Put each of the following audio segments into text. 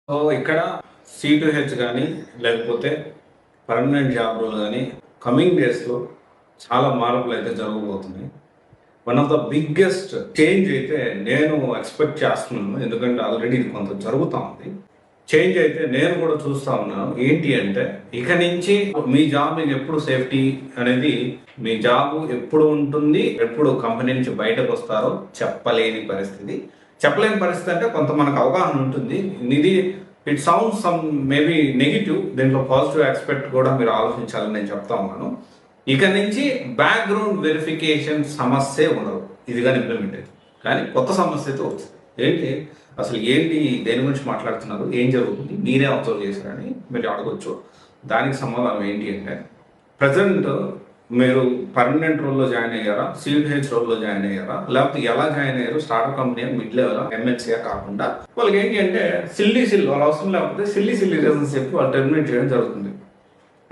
So ఇక్కడ C2H కానీ లేకపోతే పర్మనెంట్ జాబ్ రోల్ కానీ కమింగ్ డేస్లో చాలా మార్పులు అయితే జరగబోతున్నాయి. One of the biggest change అయితే నేను ఎక్స్పెక్ట్ చేస్తున్నాను, ఎందుకంటే ఆల్రెడీ ఇది కొంత జరుగుతూ ఉంది. చేంజ్ అయితే నేను కూడా చూస్తూ ఉన్నాను. ఏంటి అంటే ఇక నుంచి మీ జాబ్ ఎప్పుడు సేఫ్టీ అనేది, మీ జాబ్ ఎప్పుడు ఉంటుంది, ఎప్పుడు కంపెనీ నుంచి బయటకు వస్తారో చెప్పలేని పరిస్థితి. చెప్పలేని పరిస్థితి అంటే కొంత మనకు అవగాహన ఉంటుంది. ఇది it sound some maybe negative, దీంట్లో పాజిటివ్ ఆస్పెక్ట్ కూడా మీరు ఆలోచించాలని నేను చెప్తా ఉన్నాను. ఇక నుంచి బ్యాక్గ్రౌండ్ వెరిఫికేషన్ సమస్య ఉండదు, ఇది కానీ ఇంప్లిమెంట్ అయింది. కానీ కొత్త సమస్య అయితే వచ్చింది. ఏంటి అసలు ఏంటి, దేని గురించి మాట్లాడుతున్నారు, ఏం జరుగుతుంది, మీరే అబ్జర్వ్ చేశారని మీరు అడగొచ్చు. దానికి సమాధానం ఏంటి అంటే, ప్రజెంట్ మీరు పర్మనెంట్ రోల్లో జాయిన్ అయ్యారా, C2H రోల్లో జాయిన్ అయ్యారా, లేకపోతే ఎలా జాయిన్ అయ్యారు, startup company mid level MNC కాకుండా వాళ్ళకి ఏంటి అంటే వాళ్ళ అవసరం లేకపోతే సిల్లీ రీజన్స్ చెప్పి వాళ్ళు టెర్మినేట్ చేయడం జరుగుతుంది.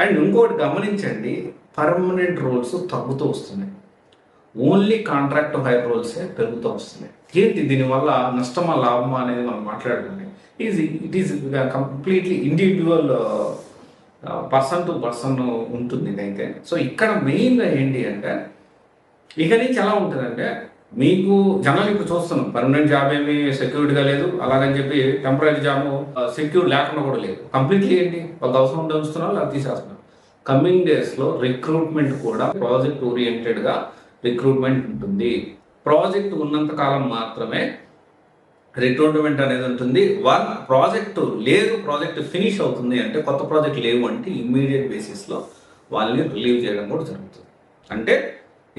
అండ్ ఇంకోటి గమనించండి, పర్మనెంట్ రోల్స్ తగ్గుతూ వస్తున్నాయి, ఓన్లీ కాంట్రాక్ట్ హైర్ రోల్సే పెరుగుతూ వస్తున్నాయి. ఏంటి దీనివల్ల నష్టమా లాభమా అనేది మనం మాట్లాడుకుంటే it is completely individual person to person ఉంటుంది ఇదైతే. సో ఇక్కడ మెయిన్గా ఏంటి అంటే ఇక నుంచి ఎలా ఉంటుందంటే, మీకు జనరల్ ఇప్పుడు చూస్తున్నాం పర్మనెంట్ జాబ్ ఏమి సెక్యూరిటీగా లేదు, అలాగని చెప్పి టెంపరీ జాబ్ సెక్యూర్ లేకుండా కూడా లేదు. కంప్లీట్లీ ఏంటి వాళ్ళకి అవసరం ఉంటే ఉంచుతున్నారు, లేదా తీసేస్తున్నారు. కమింగ్ డేస్లో రిక్రూట్మెంట్ కూడా ప్రాజెక్ట్ ఓరియంటెడ్గా రిక్రూట్మెంట్ ఉంటుంది. ప్రాజెక్ట్ ఉన్నంత కాలం మాత్రమే రిక్రూట్మెంట్ అనేది ఉంటుంది. వన్ ప్రాజెక్ట్ లేదు, ప్రాజెక్ట్ ఫినిష్ అవుతుంది అంటే, కొత్త ప్రాజెక్ట్ లేవు అంటే ఇమ్మీడియట్ బేసిస్లో వాళ్ళని రిలీవ్ చేయడం కూడా జరుగుతుంది. అంటే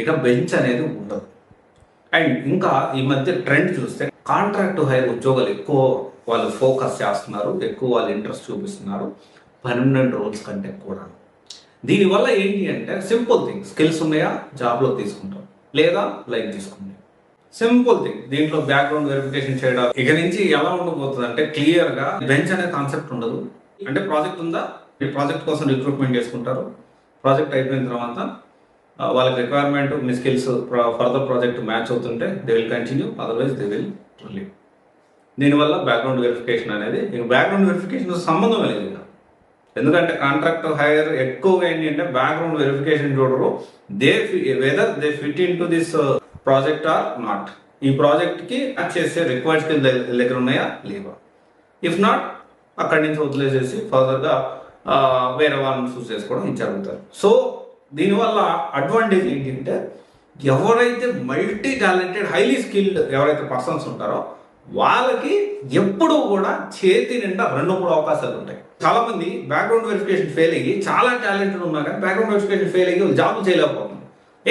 ఇక బెంచ్ అనేది ఉండదు. అండ్ ఇంకా ఈ మధ్య ట్రెండ్ చూస్తే కాంట్రాక్ట్ హైర్ ఉద్యోగాలు ఎక్కువ వాళ్ళు ఫోకస్ చేస్తున్నారు, ఎక్కువ వాళ్ళు ఇంట్రెస్ట్ చూపిస్తున్నారు పర్మనెంట్ రోల్స్ కంటే కూడా. దీనివల్ల ఏంటి అంటే సింపుల్ థింగ్, స్కిల్స్ ఉన్నాయా జాబ్లో తీసుకుంటాం, లేదా లైక్ తీసుకుంటాం. Simple thing. దీంట్లో బ్యాక్గ్రౌండ్ వెరిఫికేషన్ చేయడం ఇక నుంచి ఎలా ఉండబోతుంది అంటే, క్లియర్గా బెంచ్ అనే కాన్సెప్ట్ ఉండదు. అంటే ప్రాజెక్ట్ ఉందా, ఈ ప్రాజెక్ట్ కోసం రిక్రూట్మెంట్ చేసుకుంటారు, ప్రాజెక్ట్ అయిపోయిన తర్వాత వాళ్ళకి రిక్వైర్మెంట్, మీ స్కిల్స్ ఫర్దర్ ప్రాజెక్ట్ మ్యాచ్ అవుతుంటే they will continue, otherwise they will relieve. దీనివల్ల బ్యాక్గ్రౌండ్ వెరిఫికేషన్ అనేది, ఇక బ్యాక్గ్రౌండ్ వెరిఫికేషన్ సంబంధం లేదు. ఎందుకంటే కాంట్రాక్ట్ హైర్ ఎక్కువగా ఏంటి అంటే బ్యాక్గ్రౌండ్ వెరిఫికేషన్ చూడరు, whether they fit in to this project or not. ఈ ప్రాజెక్ట్కి చేసే రిక్వైర్డ్ స్కిల్ దగ్గర ఉన్నాయా లేవా. ఇఫ్ నాట్ అక్కడి నుంచి వదిలేసేసి ఫర్దర్గా వేరే వాళ్ళని చూస్ చేసుకోవడం జరుగుతారు. సో దీనివల్ల అడ్వాంటేజ్ ఏంటి అంటే, ఎవరైతే మల్టీ టాలెంటెడ్ హైలీ స్కిల్డ్ ఎవరైతే పర్సన్స్ ఉంటారో వాళ్ళకి ఎప్పుడూ కూడా చేతి నిండా 2-3 అవకాశాలు ఉంటాయి. చాలా మంది బ్యాక్గ్రౌండ్ వెరిఫికేషన్ ఫెయిల్ అయ్యి చాలా టాలెంటెడ్ ఉన్నా కానీ బ్యాక్గ్రౌండ్ వెరిఫికేషన్ ఫెయిల్ అయ్యి జాబ్ చేయలేకపోతున్నారు.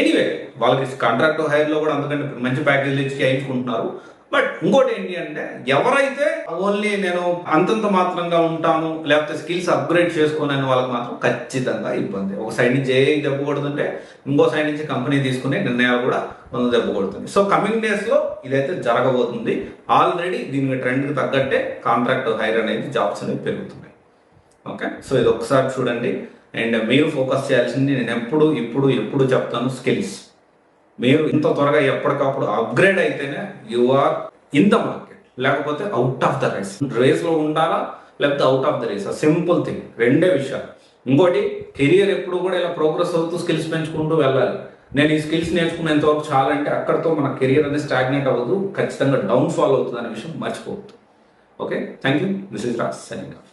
ఎనీవే వాళ్ళకి కాంట్రాక్ట్ హైర్లో కూడా అందుకంటే మంచి ప్యాకేజ్ ఇచ్చి చేయించుకుంటున్నారు. బట్ ఇంకోటి ఏంటి అంటే, ఎవరైతే ఓన్లీ నేను అంతంత మాత్రంగా ఉంటాను, లేకపోతే స్కిల్స్ అప్గ్రేడ్ చేసుకోనని వాళ్ళకి మాత్రం ఖచ్చితంగా ఇబ్బంది. ఒక సైడ్ నుంచి దెబ్బ కొడుతుంటే ఇంకో సైడ్ నుంచి కంపెనీ తీసుకునే నిర్ణయాలు కూడా మనం దెబ్బ కొడుతుంది. సో కమింగ్ డేస్లో ఇదైతే జరగబోతుంది. ఆల్రెడీ దీనికి ట్రెండ్కి తగ్గట్టే కాంట్రాక్ట్ హైర్ అనేది జాబ్స్ అనేవి పెరుగుతున్నాయి. ఓకే, సో ఇది ఒకసారి చూడండి. అండ్ మీరు ఫోకస్ చేయాల్సింది, నేను ఎప్పుడు చెప్తాను, స్కిల్స్. మీరు ఇంత త్వరగా ఎప్పటికప్పుడు అప్గ్రేడ్ అయితేనే you are in the market, లేకపోతే అవుట్ ఆఫ్ ద రేస్. రేస్లో ఉండాలా లేకపోతే out of the race, simple thing. రెండే విషయాలు. ఇంకోటి, కెరియర్ ఎప్పుడు కూడా ఇలా ప్రోగ్రెస్ అవుతూ స్కిల్స్ పెంచుకుంటూ వెళ్ళాలి. నేను ఈ స్కిల్స్ నేర్చుకునేంతవరకు చాలంటే అక్కడితో మన కెరియర్ అనేది స్టాగ్నేట్ అవ్వదు, ఖచ్చితంగా డౌన్ ఫాల్ అవుతుంది అనే విషయం మర్చిపోవద్దు. Okay, thank you. This is Raj signing off.